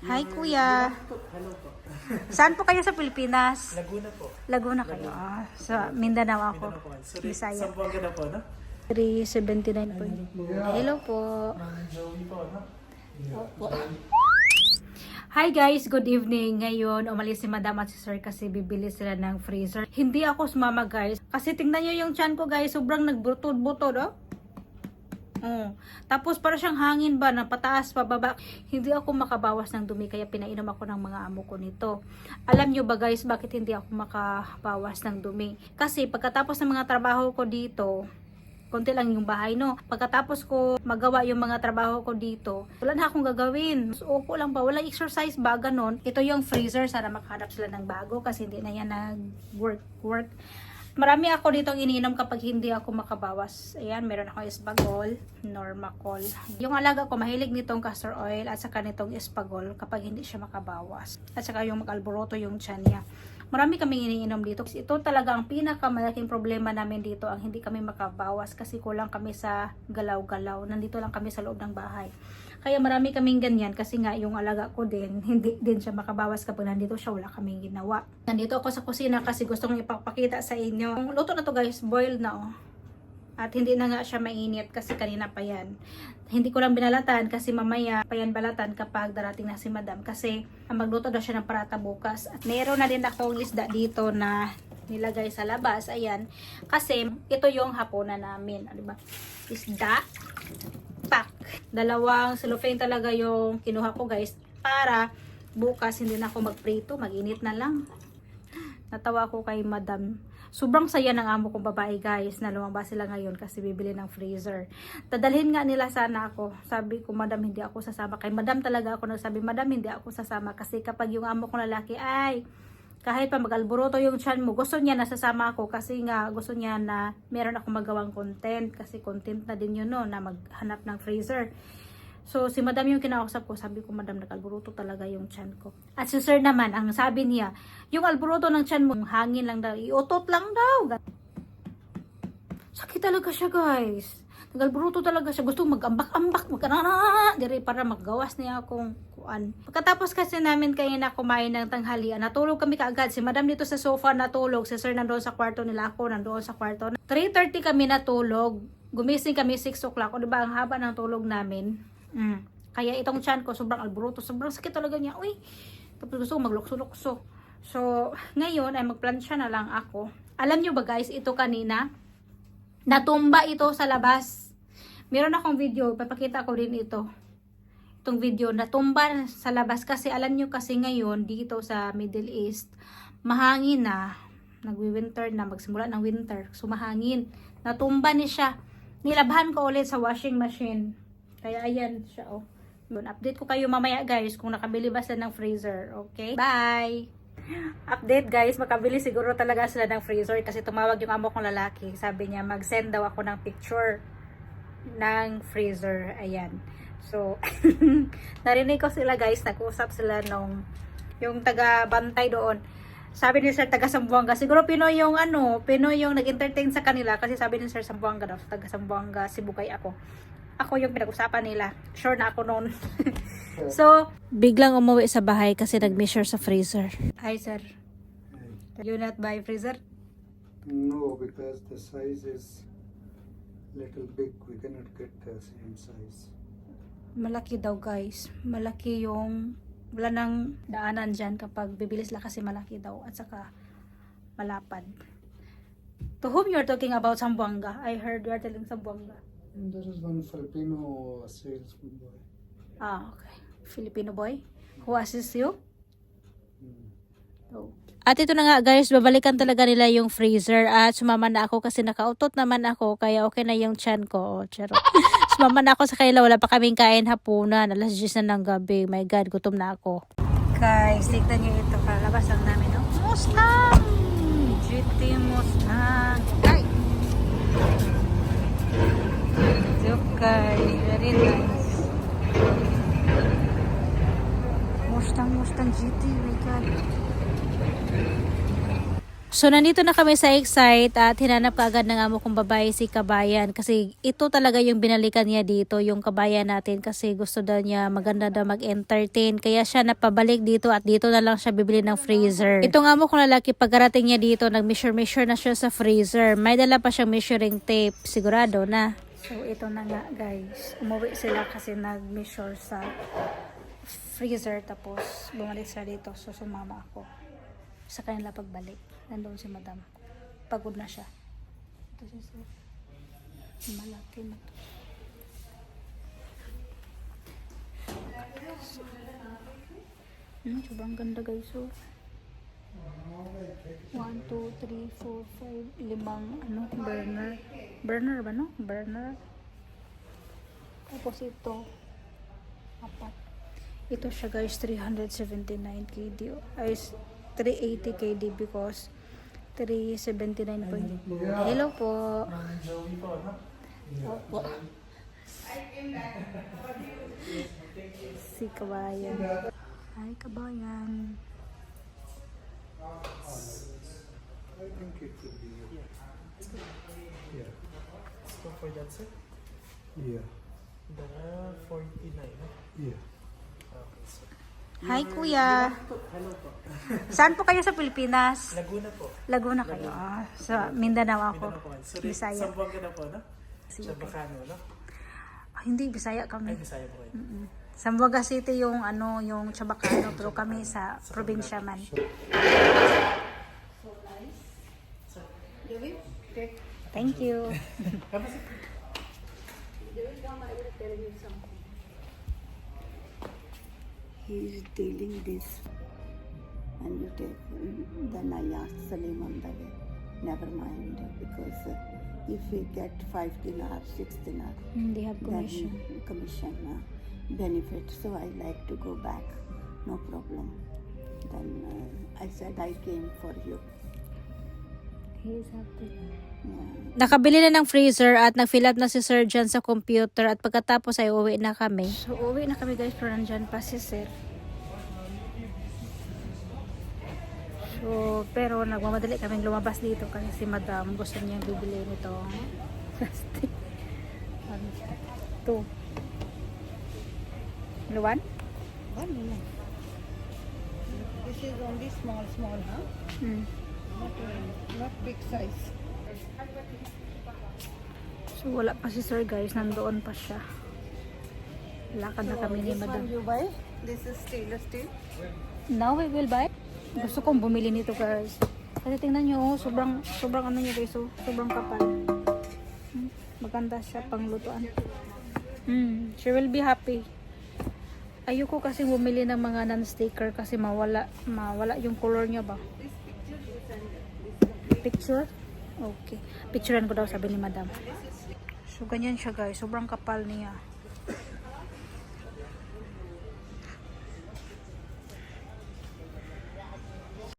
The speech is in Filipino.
Hi, Kuya. Hello po. Saan po kayo sa Pilipinas? Laguna po. Laguna kayo. Sa Mindanao ako. Mindanao po. Sorry, Bisaya. Sambuanga na po, no? 379 po. Hello po. Joey po, no? Hi guys, good evening. Ngayon, umalis si Madam at si Sir kasi bibili sila ng freezer. Hindi ako sumama guys. Kasi tingnan nyo yung tiyan ko guys, sobrang nagbutod-butod oh. Tapos para siyang hangin ba, na pataas, pababa. Hindi ako makabawas ng dumi kaya pinainom ako ng mga amo ko nito. Alam nyo ba guys, bakit hindi ako makabawas ng dumi? Kasi pagkatapos ng mga trabaho ko dito, konti lang yung bahay no. Pagkatapos ko magawa yung mga trabaho ko dito, wala na akong gagawin. So, upo lang ba? Walang exercise ba? Ganon. Ito yung freezer. Sana makahanap sila ng bago kasi hindi na yan nag-work. Marami ako dito iniinom kapag hindi ako makabawas. Ayan, meron ako Espagol, Normacol. Yung alaga ko, mahilig nitong castor oil at saka nitong Espagol kapag hindi siya makabawas. At saka yung mag-alboroto yung tiyan niya. Marami kaming iniinom dito. Ito talaga ang pinakamalaking problema namin dito, ang hindi kami makabawas kasi kulang kami sa galaw-galaw. Nandito lang kami sa loob ng bahay. Kaya marami kaming ganyan kasi nga yung alaga ko din, hindi din siya makabawas kapag nandito siya, wala kaming ginawa. Nandito ako sa kusina kasi gusto kong ipapakita sa inyo. Ang luto na to guys, boiled na oh. At hindi na nga siya mainit kasi kanina pa yan. Hindi ko lang binalatan kasi mamaya pa yan balatan kapag darating na si Madam. Kasi magluto daw siya ng parata bukas. At meron na din akong isda dito na nilagay sa labas. Ayan. Kasi ito yung hapunan namin. Diba? Isda. Pak. Dalawang cellophane talaga yung kinuha ko guys. Para bukas hindi na ako magprito. Mag-init na lang. Natawa ko kay Madam. Sobrang saya ng amo kong babae guys na lumabas sila ngayon kasi bibili ng freezer. Dadalhin nga nila sana ako. Sabi ko, Madam, hindi ako sasama. Kay Madam talaga ako nagsabi, Madam, hindi ako sasama. Kasi kapag yung amo kong lalaki, ay, kahit pa mag-alboroto yung tiyan mo, gusto niya na sasama ako kasi nga gusto niya na meron akong magawang content. Kasi content na din yun no, na maghanap ng freezer. So, si Madam yung kinausap ko, sabi ko, Madam, nag-alboroto talaga yung tiyan ko. At si Sir naman, ang sabi niya, yung alboroto ng tiyan mo, hangin lang daw, iutot lang daw. Sakit talaga siya, guys. Nag-alboroto talaga siya. Gusto mag-ambak-ambak, dire para maggawas niya akong kuan. Pagkatapos kasi namin kayo na kumain ng tanghalian, natulog kami kaagad. Si Madam dito sa sofa natulog, si Sir nandoon sa kwarto nila, ako nandoon sa kwarto. 3:30 kami natulog. Gumising kami 6 o'clock. O diba, ang haba ng tulog namin. Kaya itong tiyan ko sobrang alboroto, sobrang sakit talaga niya. Uy, tapos gusto ko maglukso-lukso. So, ngayon ay magplansya na lang ako. Alam nyo ba guys, ito kanina natumba ito sa labas. Meron akong video, papakita ko rin ito. Itong video, natumba sa labas kasi alam nyo kasi ngayon dito sa Middle East, mahangin na, nagwi-winter na, magsimula ng winter, sumahangin. Natumba ni siya. Nilabhan ko ulit sa washing machine. Kaya ayan siya oh. Yun, update ko kayo mamaya guys kung nakabili ba sila ng freezer. Okay? Bye! Update guys, makabili siguro talaga sila ng freezer kasi tumawag yung amo kong lalaki. Sabi niya mag-send daw ako ng picture ng freezer. Ayan. So, narinig ko sila guys, nag-usap sila nung yung taga-bantay doon. Sabi ni Sir taga Sambuanga, siguro Pinoy yung Pinoy yung nag-entertain sa kanila kasi sabi ni Sir Sambuanga daw, taga Sambuanga, Sibugay ako. Ako yung pinag-usapan nila. Sure na ako noon. So, biglang umuwi sa bahay kasi nag-measure sa freezer. Hi, sir. You not buy freezer? No, because the size is little big. We cannot get the same size. Malaki daw, guys. Malaki yung wala nang daanan dyan kapag bibili sila kasi malaki daw at saka malapad. To whom you're talking about Sambuanga? I heard you are telling Sambuanga. And there is one Filipino salesman boy. Ah, okay. Filipino boy who assists you? Oh. At ito na nga guys, babalikan talaga nila yung freezer at sumama na ako kasi nakautot naman ako kaya okay na yung tiyan ko. Charot. Sumama na ako sa kanila, wala pa kaming kain hapunan. Alas 10 na ng gabi. My God, gutom na ako. Guys, tignan nyo ito. Kalabas lang namin. No? Mustang! GT Mustang. Ay! Okay, very nice. Mustang GT, my God. So, nandito na kami sa Excite at hinanap ka agad ng amo kong babae si Kabayan. Kasi ito talaga yung binalikan niya dito, yung Kabayan natin. Kasi gusto daw niya, maganda daw mag-entertain. Kaya siya napabalik dito at dito na lang siya bibili ng freezer. Itong amo kong lalaki, pagkarating niya dito, nag-measure na siya sa freezer. May dala pa siyang measuring tape. Sigurado na. So, ito na nga guys. Umuwi sila kasi nag-measure sa freezer. Tapos, bumalik sila dito. So, sumama ako sa kanila pagbalik. Nandun si madam. Pagod na siya. Ito si sir. Malaki na to. Sobrang ganda guys. So, 1, 2, 3, 4, 5, 5 burner. Burner ba no? Burner. Tapos ito 4. Ito siya guys, 379 KD. Ay, 380 KD because 379 point. Hello po. Joey po, no? Opo. Si Kabayan. Hi, Kabayan. I think it could be. Yeah. So for that, sir, Yeah. the 49, no? Yeah. Okay, sir. Hi, Kuya. Hello po. Saan po kayo sa Pilipinas? Laguna po. Laguna kayo. Sa Mindanao ako. Mindanao po. So, Bisaya. Sambuang ka na po, no? Sige. Sa Bacano, no? Hindi, Bisaya Ay, kami. Bisaya po kayo. Zamboanga City yung yung Chabacano, pero kami sa probinsya man. Thank you. He is dealing this, and you take. Then I asked Salim on the way, never mind, because if we get 5 dinar, 6 dinar, They have then commission. commission benefit. So I like to go back, no problem. Then I said I came for you. He is happy. Yeah. Nakabili na ng freezer at nag-fill up na si Sir dyan sa computer at pagkatapos ay uwi na kami. So uwi na kami guys, pero nandyan pa si Sir. So, pero nagmamadali kaming lumabas dito kasi si Madam gusto niya bibili nito. Plastic. 2. Luwan? One minute. This is only small, huh? Not big size. So wala pa si Sir guys, nandoon pa siya. Lakad na kami ni This one Madam. you buy? This is stainless steel. Now we will buy. Gusto kong bumili nito guys. Kasi tingnan nyo, sobrang ano nyo guys, sobrang kapal. Maganda siya pang lutuan. She will be happy. Ayoko kasi bumili ng mga non-sticker kasi mawala yung color niya ba. Picture? Okay. Picturean ko daw sabi ni Madam. So ganyan siya guys, sobrang kapal niya.